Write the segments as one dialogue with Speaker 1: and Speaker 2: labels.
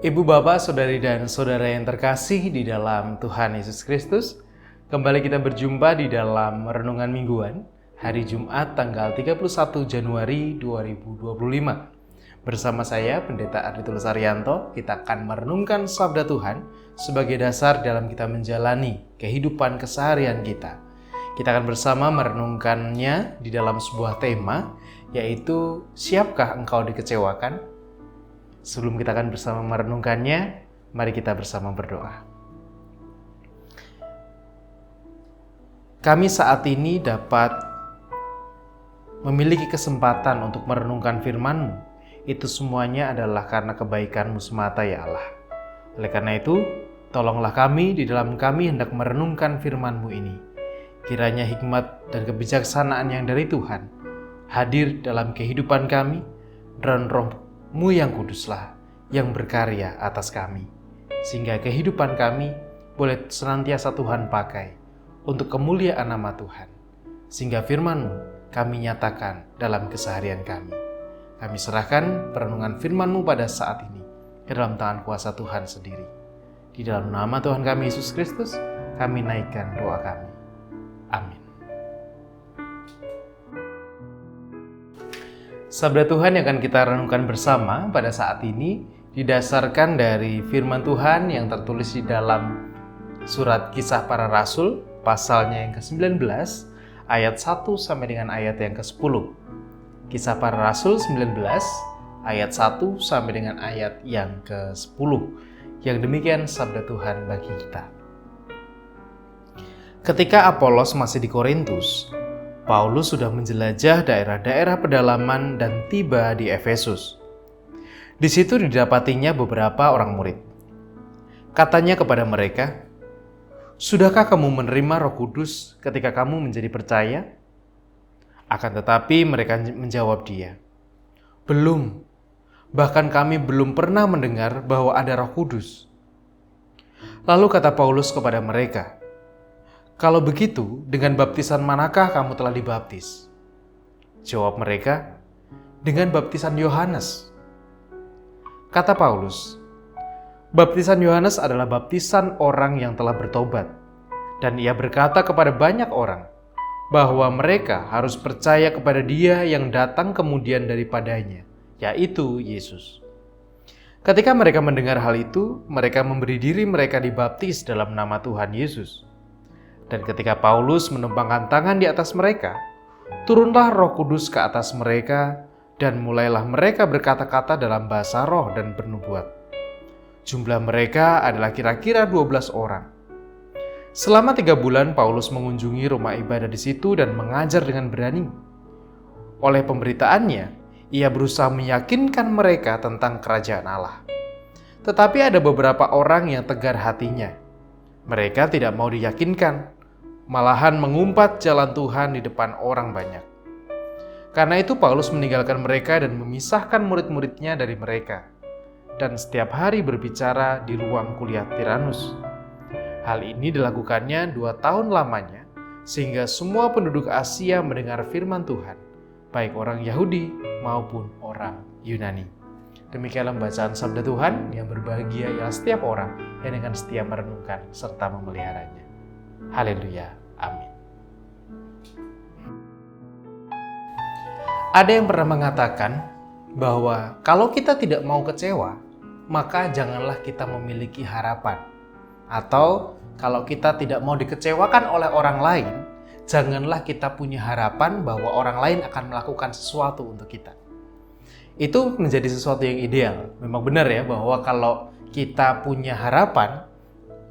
Speaker 1: Ibu, Bapak, Saudari, dan Saudara yang terkasih di dalam Tuhan Yesus Kristus, kembali kita berjumpa di dalam Renungan Mingguan, hari Jumat tanggal 31 Januari 2025. Bersama saya, Pendeta Arditulus Arianto, kita akan merenungkan Sabda Tuhan sebagai dasar dalam kita menjalani kehidupan keseharian kita. Kita akan bersama merenungkannya di dalam sebuah tema, yaitu siapkah engkau dikecewakan? Sebelum kita akan bersama merenungkannya, mari kita bersama berdoa. Kami saat ini dapat memiliki kesempatan untuk merenungkan firman-Mu. Itu semuanya adalah karena kebaikan-Mu semata, ya Allah. Oleh karena itu, tolonglah kami di dalam kami hendak merenungkan firman-Mu ini. Kiranya hikmat dan kebijaksanaan yang dari Tuhan hadir dalam kehidupan kami, dan Roh-Mu yang kuduslah yang berkarya atas kami, sehingga kehidupan kami boleh senantiasa Tuhan pakai untuk kemuliaan nama Tuhan, sehingga firman-Mu kami nyatakan dalam keseharian kami. Kami serahkan perenungan firman-Mu pada saat ini ke dalam tangan kuasa Tuhan sendiri. Di dalam nama Tuhan kami Yesus Kristus, kami naikkan doa kami. Amin. Sabda Tuhan yang akan kita renungkan bersama pada saat ini didasarkan dari firman Tuhan yang tertulis di dalam surat Kisah Para Rasul, pasalnya yang ke-19, ayat 1 sampai dengan ayat yang ke-10. Kisah Para Rasul 19, ayat 1 sampai dengan ayat yang ke-10. Yang demikian sabda Tuhan bagi kita. Ketika Apolos masih di Korintus, Paulus sudah menjelajah daerah-daerah pedalaman dan tiba di Efesus. Di situ didapatinya beberapa orang murid. Katanya kepada mereka, "Sudahkah kamu menerima Roh Kudus ketika kamu menjadi percaya?" Akan tetapi mereka menjawab dia, "Belum, bahkan kami belum pernah mendengar bahwa ada Roh Kudus." Lalu kata Paulus kepada mereka, "Kalau begitu, dengan baptisan manakah kamu telah dibaptis?" Jawab mereka, "Dengan baptisan Yohanes." Kata Paulus, "Baptisan Yohanes adalah baptisan orang yang telah bertobat, dan ia berkata kepada banyak orang bahwa mereka harus percaya kepada Dia yang datang kemudian daripadanya, yaitu Yesus." Ketika mereka mendengar hal itu, mereka memberi diri mereka dibaptis dalam nama Tuhan Yesus. Dan ketika Paulus menumpangkan tangan di atas mereka, turunlah Roh Kudus ke atas mereka, dan mulailah mereka berkata-kata dalam bahasa roh dan bernubuat. Jumlah mereka adalah kira-kira 12 orang. Selama 3 bulan Paulus mengunjungi rumah ibadah di situ dan mengajar dengan berani. Oleh pemberitaannya, ia berusaha meyakinkan mereka tentang kerajaan Allah. Tetapi ada beberapa orang yang tegar hatinya. Mereka tidak mau diyakinkan, malahan mengumpat jalan Tuhan di depan orang banyak. Karena itu Paulus meninggalkan mereka dan memisahkan murid-muridnya dari mereka, dan setiap hari berbicara di ruang kuliah Tiranus. Hal ini dilakukannya 2 tahun lamanya, sehingga semua penduduk Asia mendengar firman Tuhan, baik orang Yahudi maupun orang Yunani. Demikianlah bacaan sabda Tuhan. Yang berbahagia ialah setiap orang yang dengan setia merenungkan serta memeliharanya. Haleluya. Amin. Ada yang pernah mengatakan bahwa kalau kita tidak mau kecewa, maka janganlah kita memiliki harapan. Atau kalau kita tidak mau dikecewakan oleh orang lain, janganlah kita punya harapan bahwa orang lain akan melakukan sesuatu untuk kita. Itu menjadi sesuatu yang ideal. Memang benar ya, bahwa kalau kita punya harapan,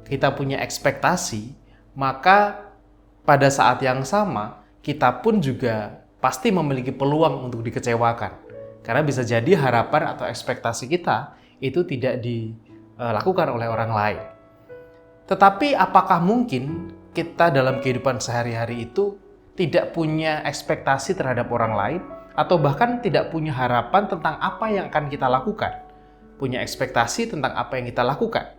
Speaker 1: kita punya ekspektasi, maka pada saat yang sama kita pun juga pasti memiliki peluang untuk dikecewakan. Karena bisa jadi harapan atau ekspektasi kita itu tidak dilakukan oleh orang lain. Tetapi apakah mungkin kita dalam kehidupan sehari-hari itu tidak punya ekspektasi terhadap orang lain? Atau bahkan tidak punya harapan tentang apa yang akan kita lakukan? Punya ekspektasi tentang apa yang kita lakukan?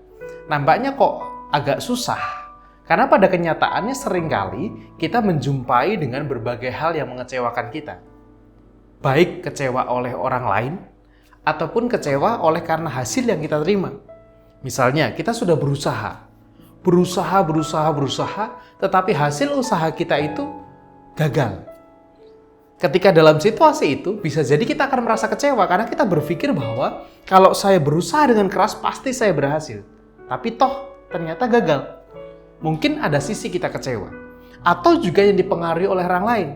Speaker 1: Nampaknya kok agak susah. Karena pada kenyataannya seringkali kita menjumpai dengan berbagai hal yang mengecewakan kita. Baik kecewa oleh orang lain ataupun kecewa oleh karena hasil yang kita terima. Misalnya, kita sudah berusaha, tetapi hasil usaha kita itu gagal. Ketika dalam situasi itu, bisa jadi kita akan merasa kecewa karena kita berpikir bahwa kalau saya berusaha dengan keras, pasti saya berhasil. Tapi toh, ternyata gagal. Mungkin ada sisi kita kecewa. Atau juga yang dipengaruhi oleh orang lain.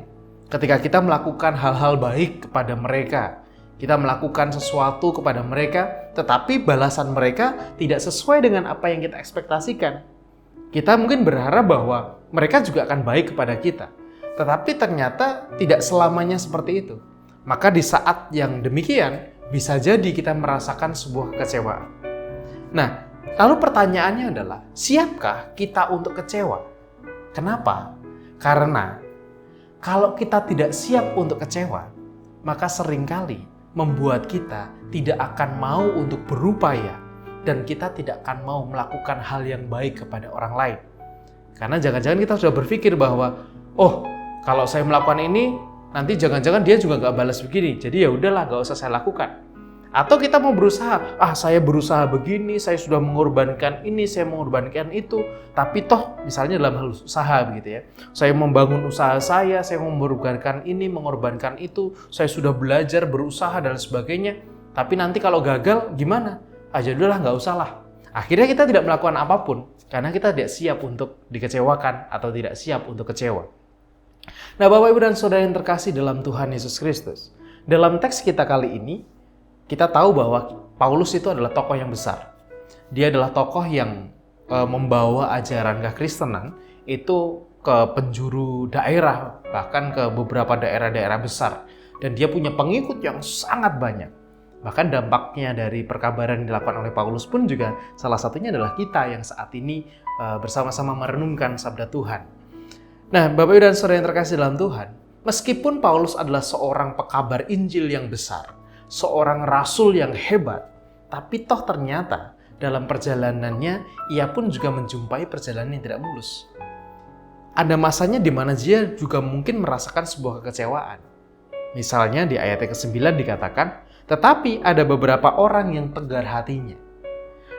Speaker 1: Ketika kita melakukan hal-hal baik kepada mereka, kita melakukan sesuatu kepada mereka, tetapi balasan mereka tidak sesuai dengan apa yang kita ekspektasikan. Kita mungkin berharap bahwa mereka juga akan baik kepada kita. Tetapi ternyata tidak selamanya seperti itu. Maka di saat yang demikian, bisa jadi kita merasakan sebuah kekecewaan. Nah, lalu pertanyaannya adalah, siapkah kita untuk kecewa? Kenapa? Karena kalau kita tidak siap untuk kecewa, maka seringkali membuat kita tidak akan mau untuk berupaya dan kita tidak akan mau melakukan hal yang baik kepada orang lain. Karena jangan-jangan kita sudah berpikir bahwa, kalau saya melakukan ini, nanti jangan-jangan dia juga nggak balas begini, jadi ya udahlah, nggak usah saya lakukan. Atau kita mau berusaha, saya berusaha begini, saya sudah mengorbankan ini, saya mengorbankan itu, tapi toh misalnya dalam hal usaha begitu ya, saya membangun usaha saya mengorbankan ini, mengorbankan itu, saya sudah belajar, berusaha dan sebagainya, tapi nanti kalau gagal gimana? Udahlah, nggak usah lah. Akhirnya kita tidak melakukan apapun, karena kita tidak siap untuk dikecewakan atau tidak siap untuk kecewa. Nah, Bapak, Ibu, dan Saudara yang terkasih dalam Tuhan Yesus Kristus, dalam teks kita kali ini, kita tahu bahwa Paulus itu adalah tokoh yang besar. Dia adalah tokoh yang membawa ajaran kekristenan itu ke penjuru daerah, bahkan ke beberapa daerah-daerah besar. Dan dia punya pengikut yang sangat banyak. Bahkan dampaknya dari perkabaran yang dilakukan oleh Paulus pun juga salah satunya adalah kita yang saat ini bersama-sama merenungkan sabda Tuhan. Nah, Bapak, Ibu, dan Saudara yang terkasih dalam Tuhan, meskipun Paulus adalah seorang pekabar Injil yang besar, seorang rasul yang hebat, tapi toh ternyata dalam perjalanannya ia pun juga menjumpai perjalanan yang tidak mulus. Ada masanya di mana dia juga mungkin merasakan sebuah kekecewaan. Misalnya di ayat ke-9 dikatakan, tetapi ada beberapa orang yang tegar hatinya.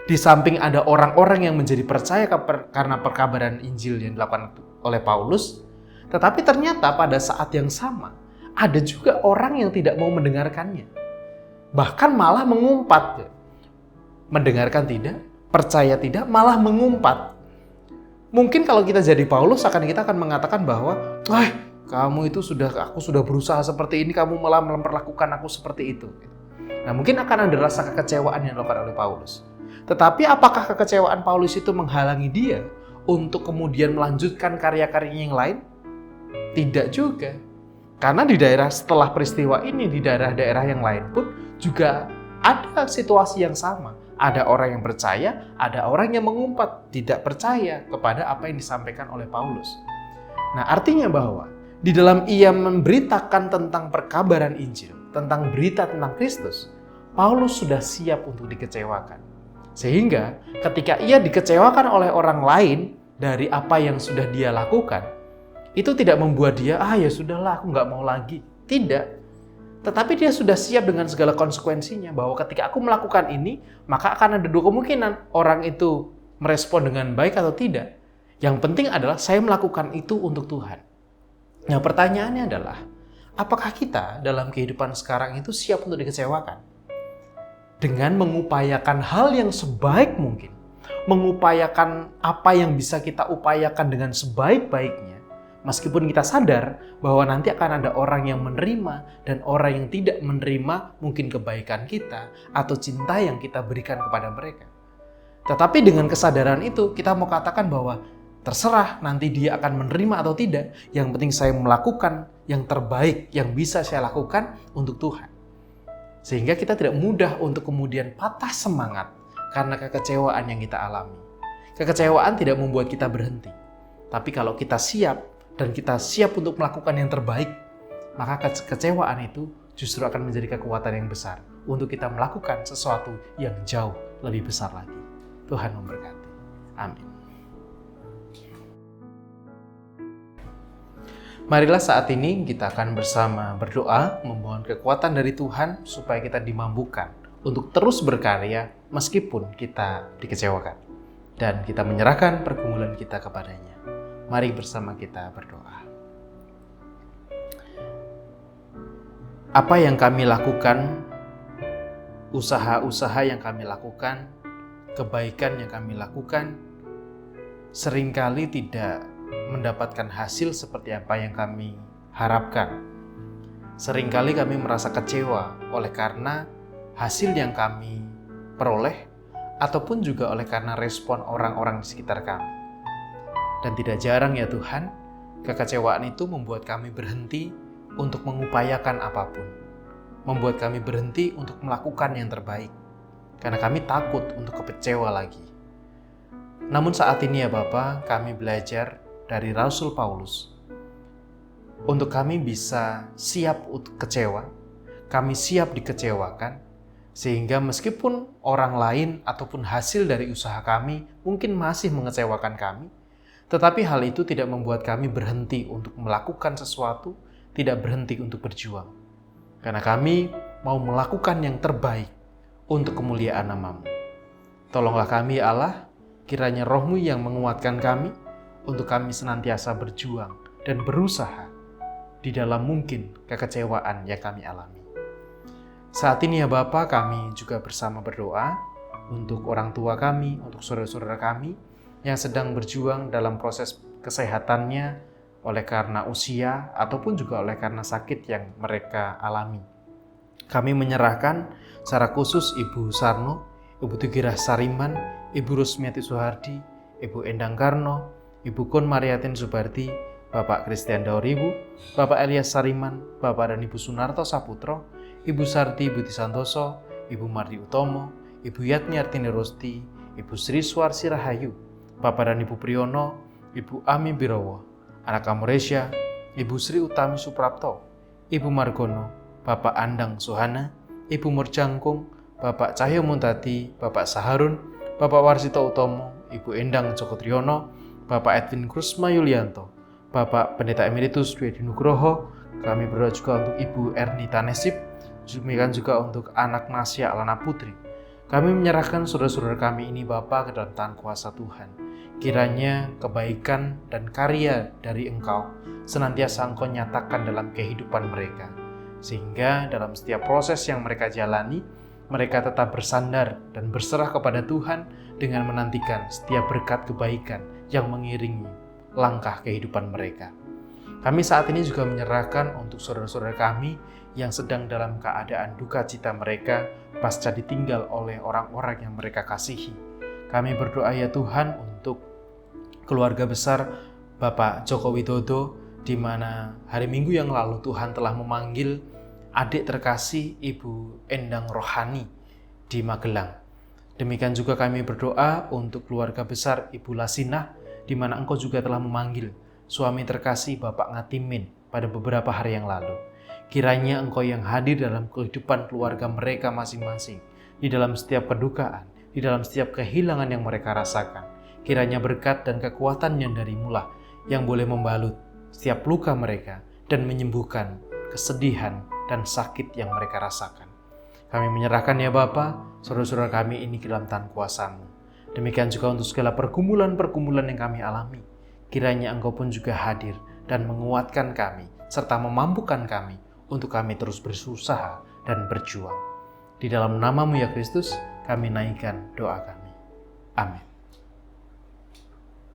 Speaker 1: Di samping ada orang-orang yang menjadi percaya karena perkabaran Injil yang dilakukan oleh Paulus, tetapi ternyata pada saat yang sama ada juga orang yang tidak mau mendengarkannya. Bahkan malah mengumpat. Mendengarkan tidak, percaya tidak, malah mengumpat. Mungkin kalau kita jadi Paulus, kita akan mengatakan bahwa, kamu itu aku sudah berusaha seperti ini, kamu malah memperlakukan aku seperti itu. Nah, mungkin akan ada rasa kekecewaan yang dilakukan oleh Paulus. Tetapi apakah kekecewaan Paulus itu menghalangi dia untuk kemudian melanjutkan karya-karyanya yang lain? Tidak juga. Karena di daerah setelah peristiwa ini, di daerah-daerah yang lain pun juga ada situasi yang sama. Ada orang yang percaya, ada orang yang mengumpat, tidak percaya kepada apa yang disampaikan oleh Paulus. Nah, artinya bahwa di dalam ia memberitakan tentang perkabaran Injil, tentang berita tentang Kristus, Paulus sudah siap untuk dikecewakan. Sehingga ketika ia dikecewakan oleh orang lain dari apa yang sudah dia lakukan, itu tidak membuat dia, ya sudahlah, aku nggak mau lagi. Tidak. Tetapi dia sudah siap dengan segala konsekuensinya, bahwa ketika aku melakukan ini, maka akan ada dua kemungkinan. Orang itu merespon dengan baik atau tidak. Yang penting adalah saya melakukan itu untuk Tuhan. Nah, pertanyaannya adalah, apakah kita dalam kehidupan sekarang itu siap untuk dikecewakan? Dengan mengupayakan hal yang sebaik mungkin. Mengupayakan apa yang bisa kita upayakan dengan sebaik-baiknya. Meskipun kita sadar bahwa nanti akan ada orang yang menerima dan orang yang tidak menerima mungkin kebaikan kita atau cinta yang kita berikan kepada mereka. Tetapi dengan kesadaran itu kita mau katakan bahwa terserah nanti dia akan menerima atau tidak. Yang penting saya melakukan yang terbaik yang bisa saya lakukan untuk Tuhan. Sehingga kita tidak mudah untuk kemudian patah semangat karena kekecewaan yang kita alami. Kekecewaan tidak membuat kita berhenti. Tapi kalau kita siap dan kita siap untuk melakukan yang terbaik, maka kekecewaan itu justru akan menjadi kekuatan yang besar untuk kita melakukan sesuatu yang jauh lebih besar lagi. Tuhan memberkati. Amin. Marilah saat ini kita akan bersama berdoa, memohon kekuatan dari Tuhan supaya kita dimampukan untuk terus berkarya meskipun kita dikecewakan. Dan kita menyerahkan pergumulan kita kepadanya. Mari bersama kita berdoa. Apa yang kami lakukan, usaha-usaha yang kami lakukan, kebaikan yang kami lakukan, seringkali tidak mendapatkan hasil seperti apa yang kami harapkan. Seringkali kami merasa kecewa oleh karena hasil yang kami peroleh ataupun juga oleh karena respon orang-orang di sekitar kami. Dan tidak jarang ya Tuhan, kekecewaan itu membuat kami berhenti untuk mengupayakan apapun. Membuat kami berhenti untuk melakukan yang terbaik. Karena kami takut untuk kecewa lagi. Namun saat ini ya Bapa, kami belajar dari Rasul Paulus. Untuk kami bisa siap untuk kecewa, kami siap dikecewakan, sehingga meskipun orang lain ataupun hasil dari usaha kami mungkin masih mengecewakan kami, tetapi hal itu tidak membuat kami berhenti untuk melakukan sesuatu, tidak berhenti untuk berjuang. Karena kami mau melakukan yang terbaik untuk kemuliaan nama-Mu. Tolonglah kami Allah, kiranya Roh-Mu yang menguatkan kami, untuk kami senantiasa berjuang dan berusaha di dalam mungkin kekecewaan yang kami alami. Saat ini ya Bapa, kami juga bersama berdoa untuk orang tua kami, untuk saudara-saudara kami yang sedang berjuang dalam proses kesehatannya oleh karena usia ataupun juga oleh karena sakit yang mereka alami. Kami menyerahkan secara khusus Ibu Sarno, Ibu Tugirah Sariman, Ibu Rusmiati Suhardi, Ibu Endang Karno, Ibu Kun Mariatin Subardi, Bapak Christian Dauribu, Bapak Elias Sariman, Bapak dan Ibu Sunarto Saputro, Ibu Sarti Budi Santoso, Ibu Mardi Utomo, Ibu Yatni Artini Rosti, Ibu Sri Suarsi Rahayu, Bapak dan Ibu Priyono, Ibu Ami Birowo, Anak Amoresya, Ibu Sri Utami Suprapto, Ibu Margono, Bapak Andang Suhana, Ibu Murjangkung, Bapak Cahyo Muntati, Bapak Saharun, Bapak Warsito Utomo, Ibu Endang Joko Triyono, Bapak Edwin Krusma Yulianto, Bapak Pendeta Emeritus Dwi Edi Nugroho. Kami berdoa juga untuk Ibu Erni Tanesip, demikian juga untuk anak Nasya Alana Putri. Kami menyerahkan saudara-saudara kami ini Bapa ke dalam tangan kuasa Tuhan. Kiranya kebaikan dan karya dari Engkau senantiasa Engkau nyatakan dalam kehidupan mereka. Sehingga dalam setiap proses yang mereka jalani, mereka tetap bersandar dan berserah kepada Tuhan dengan menantikan setiap berkat kebaikan yang mengiringi langkah kehidupan mereka. Kami saat ini juga menyerahkan untuk saudara-saudara kami yang sedang dalam keadaan duka cita mereka pasca ditinggal oleh orang-orang yang mereka kasihi. Kami berdoa ya Tuhan untuk keluarga besar Bapak Joko Widodo, di mana hari Minggu yang lalu Tuhan telah memanggil adik terkasih Ibu Endang Rohani di Magelang. Demikian juga kami berdoa untuk keluarga besar Ibu Lasinah, di mana Engkau juga telah memanggil suami terkasih Bapak Ngatimin pada beberapa hari yang lalu. Kiranya Engkau yang hadir dalam kehidupan keluarga mereka masing-masing, di dalam setiap kedukaan, di dalam setiap kehilangan yang mereka rasakan. Kiranya berkat dan kekuatan yang darimu lah yang boleh membalut setiap luka mereka dan menyembuhkan kesedihan dan sakit yang mereka rasakan. Kami menyerahkan ya Bapa, saudara-saudara kami ini ke dalam tangan kuasa-Mu. Demikian juga untuk segala pergumulan-pergumulan yang kami alami. Kiranya Engkau pun juga hadir dan menguatkan kami, serta memampukan kami untuk kami terus berusaha dan berjuang. Di dalam nama-Mu ya Kristus, kami naikkan doa kami. Amin.